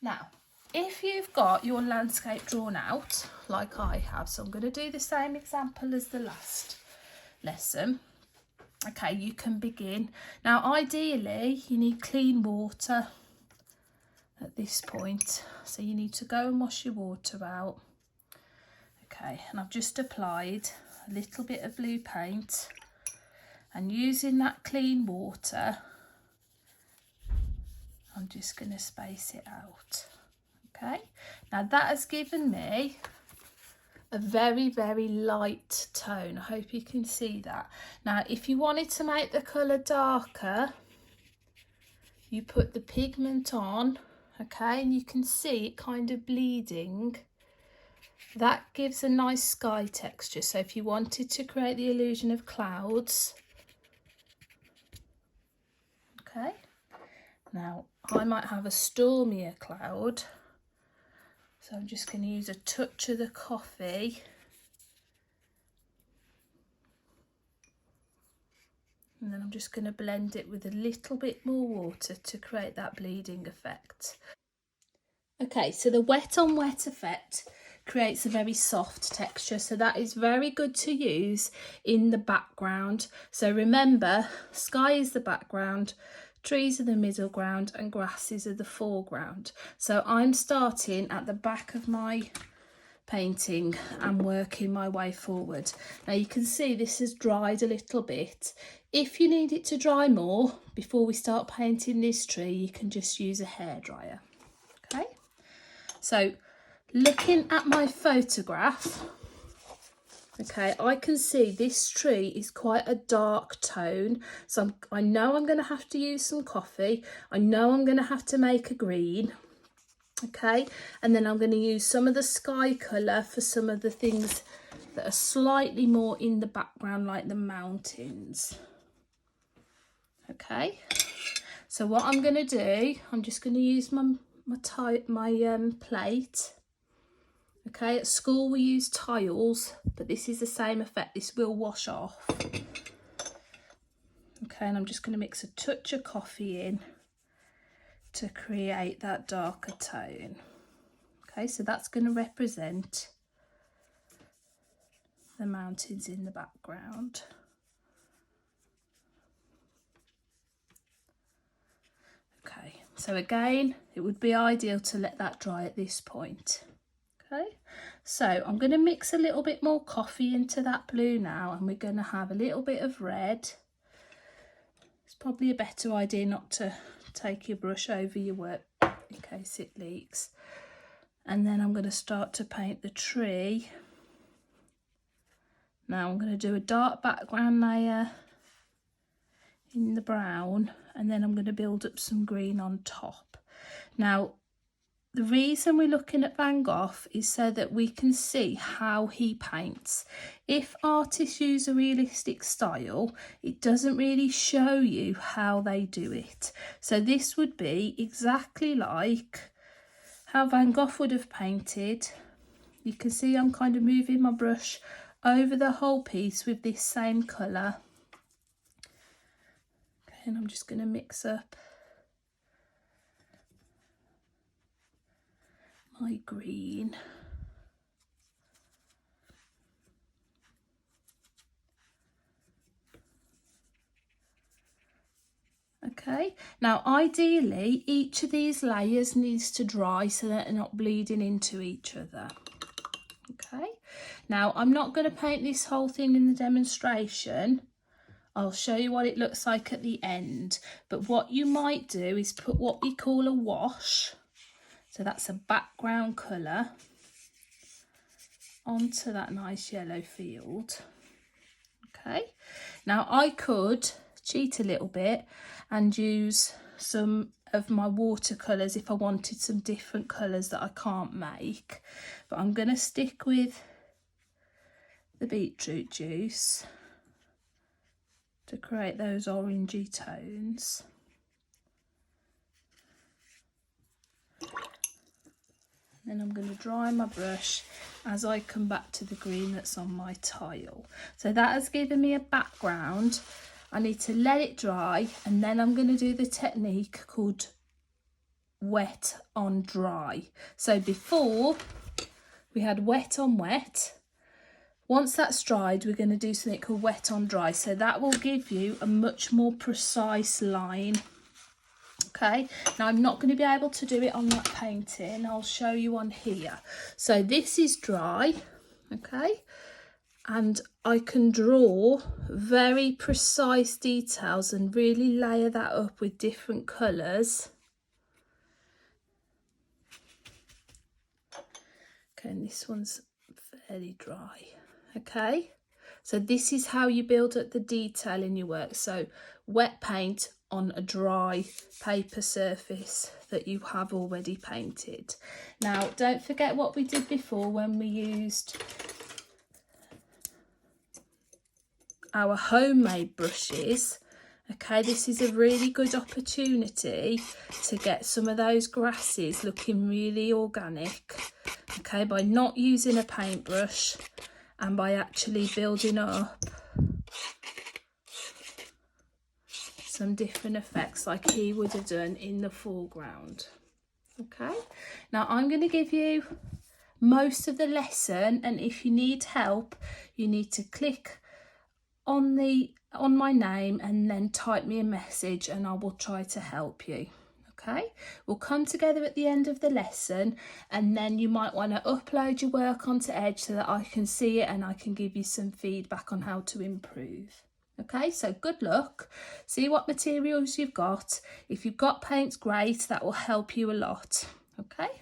Now, if you've got your landscape drawn out, like I have, so I'm going to do the same example as the last lesson. Okay, you can begin. Now, ideally, you need clean water at this point. So you need to go and wash your water out. Okay, and I've just applied a little bit of blue paint, and using that clean water, I'm just going to space it out. Okay, now that has given me a very, very light tone. I hope you can see that. Now, if you wanted to make the colour darker, you put the pigment on, okay, and you can see it kind of bleeding. That gives a nice sky texture. So if you wanted to create the illusion of clouds, okay, now I might have a stormier cloud, so I'm just going to use a touch of the coffee, and then I'm just going to blend it with a little bit more water to create that bleeding effect. Okay, so the wet on wet effect creates a very soft texture, so that is very good to use in the background. So remember, sky is the background, trees are the middle ground, and grasses are the foreground. So I'm starting at the back of my painting and working my way forward. Now you can see this has dried a little bit. If you need it to dry more before we start painting this tree, you can just use a hairdryer. Okay, so looking at my photograph, okay, I can see this tree is quite a dark tone, so I know I'm going to have to use some coffee. I know I'm going to have to make a green. Okay, and then I'm going to use some of the sky colour for some of the things that are slightly more in the background, like the mountains. Okay, so what I'm going to do, I'm just going to use my plate. Okay, at school we use tiles, but this is the same effect. This will wash off. Okay, and I'm just going to mix a touch of coffee in to create that darker tone. Okay, so that's going to represent the mountains in the background. Okay, so again, it would be ideal to let that dry at this point. Okay, so I'm going to mix a little bit more coffee into that blue now, and we're going to have a little bit of red. It's probably a better idea not to take your brush over your work in case it leaks. And then I'm going to start to paint the tree. Now I'm going to do a dark background layer in the brown, and then I'm going to build up some green on top. Now, the reason we're looking at Van Gogh is so that we can see how he paints. If artists use a realistic style, it doesn't really show you how they do it. So this would be exactly like how Van Gogh would have painted. You can see I'm kind of moving my brush over the whole piece with this same colour. Okay, and I'm just going to mix up my green. Okay, now ideally each of these layers needs to dry so that they're not bleeding into each other. Okay, now I'm not going to paint this whole thing in the demonstration. I'll show you what it looks like at the end, but what you might do is put what we call a wash, so that's a background colour, onto that nice yellow field. Okay, now I could cheat a little bit and use some of my watercolours if I wanted some different colours that I can't make, but I'm going to stick with the beetroot juice to create those orangey tones. Then I'm going to dry my brush as I come back to the green that's on my tile. So that has given me a background. I need to let it dry, and then I'm going to do the technique called wet on dry. So before we had wet on wet. Once that's dried, we're going to do something called wet on dry. So that will give you a much more precise line. Okay, now I'm not going to be able to do it on that painting. I'll show you on here. So this is dry, okay, and I can draw very precise details and really layer that up with different colours. Okay, and this one's fairly dry. Okay, so this is how you build up the detail in your work. So wet paint on a dry paper surface that you have already painted. Now don't forget what we did before when we used our homemade brushes. Okay, this is a really good opportunity to get some of those grasses looking really organic, okay, by not using a paintbrush and by actually building up some different effects like he would have done in the foreground. Okay, now I'm going to give you most of the lesson, and if you need help you need to click on my name and then type me a message and I will try to help you. Okay, we'll come together at the end of the lesson, and then you might want to upload your work onto Edge so that I can see it and I can give you some feedback on how to improve. Okay, so good luck. See what materials you've got. If you've got paints, great, that will help you a lot. Okay.